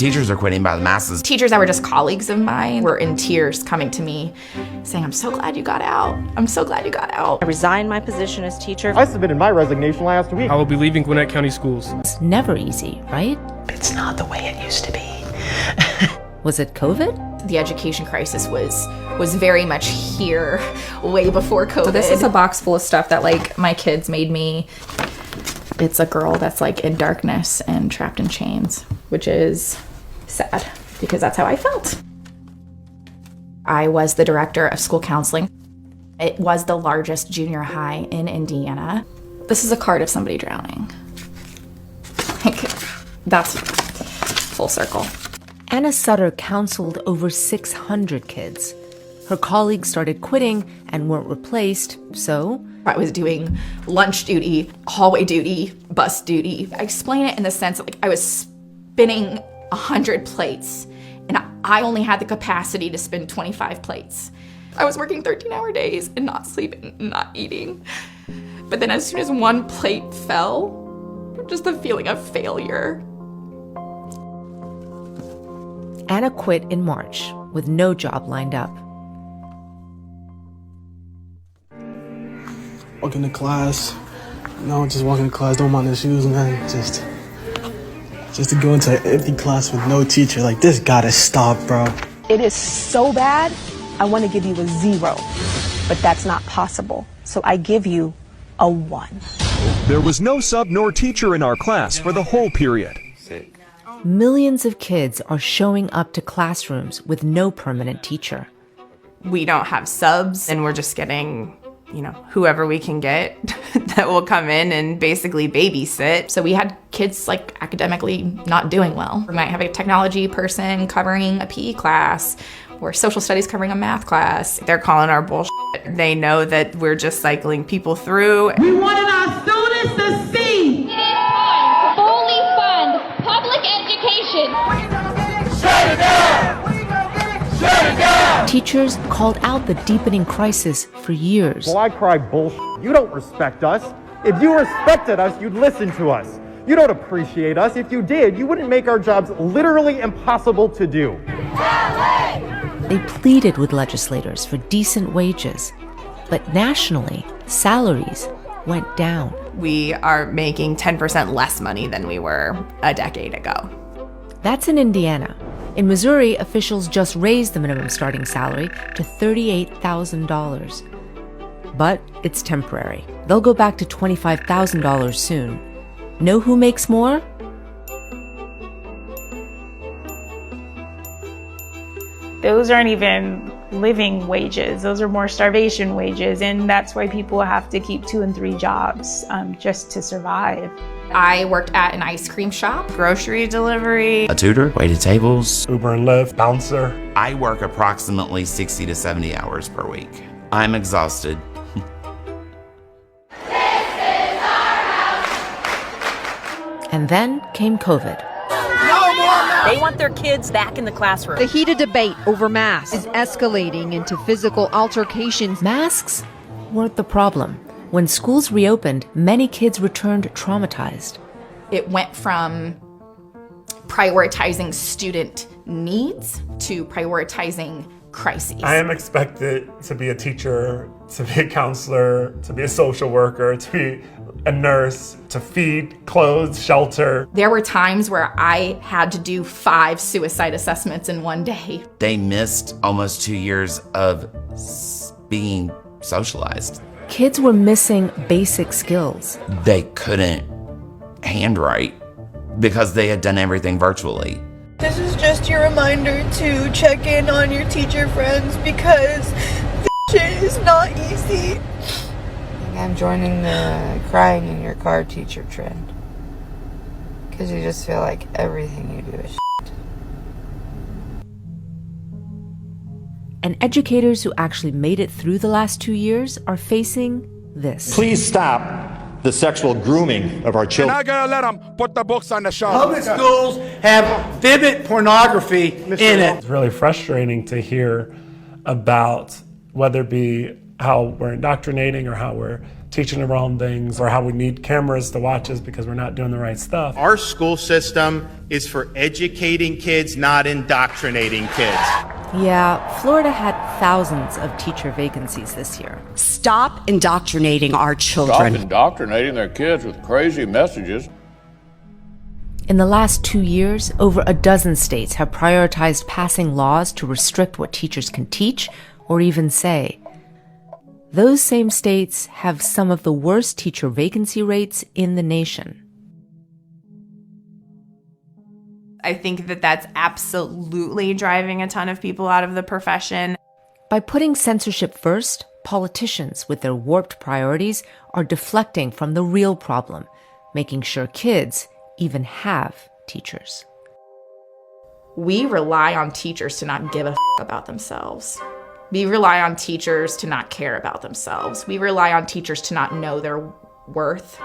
Teachers are quitting by the masses. Teachers that were just colleagues of mine were in tears coming to me saying, I'm so glad you got out. I'm so glad you got out. I resigned my position as teacher. I submitted my resignation last week. I will be leaving Gwinnett County Schools. It's never easy, right? It's not the way it used to be. Was it COVID? The education crisis was very much here way before COVID. So this is a box full of stuff that like my kids made me. It's a girl that's like in darkness and trapped in chains, which is sad because that's how I felt. I was the director of school counseling. It was the largest junior high in Indiana. This is a card of somebody drowning. Like, that's full circle. Anna Sutter counseled over 600 kids. Her colleagues started quitting and weren't replaced, so I was doing lunch duty, hallway duty, bus duty. I explain it in the sense that like I was spinning 100 plates and I only had the capacity to spin 25 plates. I was working 13-hour days and not sleeping, not eating. But then as soon as one plate fell, just the feeling of failure. Anna quit in March with no job lined up. Walking to class, just walking to class, don't mind the shoes, man. Just to go into an empty class with no teacher, like this gotta stop, bro. It is so bad, I want to give you a 0, but that's not possible. So I give you a 1. There was no sub nor teacher in our class for the whole period. Millions of kids are showing up to classrooms with no permanent teacher. We don't have subs, and we're just getting, whoever we can get that will come in and basically babysit. So we had kids like academically not doing well. We might have a technology person covering a PE class or social studies covering a math class. They're calling our bullshit. They know that we're just cycling people through. We wanted our students to see. Fully fund public education. Shut it down! Shut it down! Teachers called out the deepening crisis for years. Well, I cry bullshit. You don't respect us. If you respected us, you'd listen to us. You don't appreciate us. If you did, you wouldn't make our jobs literally impossible to do. They pleaded with legislators for decent wages, but nationally, salaries went down. We are making 10% less money than we were a decade ago. That's in Indiana. In Missouri, officials just raised the minimum starting salary to $38,000. But it's temporary. They'll go back to $25,000 soon. Know who makes more? Those aren't even living wages. Those are more starvation wages. And that's why people have to keep 2 and 3 jobs just to survive. I worked at an ice cream shop, grocery delivery, a tutor, waited tables, Uber and Lyft, bouncer. I work approximately 60 to 70 hours per week. I'm exhausted. And then came COVID. They want their kids back in the classroom. The heated debate over masks is escalating into physical altercations. Masks weren't the problem. When schools reopened, many kids returned traumatized. It went from prioritizing student needs to prioritizing crises. I am expected to be a teacher, to be a counselor, to be a social worker, to be a nurse, to feed, clothe, shelter. There were times where I had to do 5 suicide assessments in one day. They missed almost 2 years of being socialized. Kids were missing basic skills. They couldn't handwrite because they had done everything virtually. This is just your reminder to check in on your teacher friends because this shit is not easy. I'm joining the crying in your car teacher trend because you just feel like everything you do is shit. And educators who actually made it through the last 2 years are facing this. Please stop the sexual grooming of our children. You're not gonna let them put the books on the shelf. Public schools have vivid pornography in it. It's really frustrating to hear about whether it be how we're indoctrinating or how we're teaching the wrong things, or how we need cameras to watch us because we're not doing the right stuff. Our school system is for educating kids, not indoctrinating kids. Yeah, Florida had thousands of teacher vacancies this year. Stop indoctrinating our children. Stop indoctrinating their kids with crazy messages. In the last 2 years, over a dozen states have prioritized passing laws to restrict what teachers can teach or even say. Those same states have some of the worst teacher vacancy rates in the nation. I think that that's absolutely driving a ton of people out of the profession. By putting censorship first, politicians with their warped priorities are deflecting from the real problem, making sure kids even have teachers. We rely on teachers to not give a about themselves. We rely on teachers to not care about themselves. We rely on teachers to not know their worth.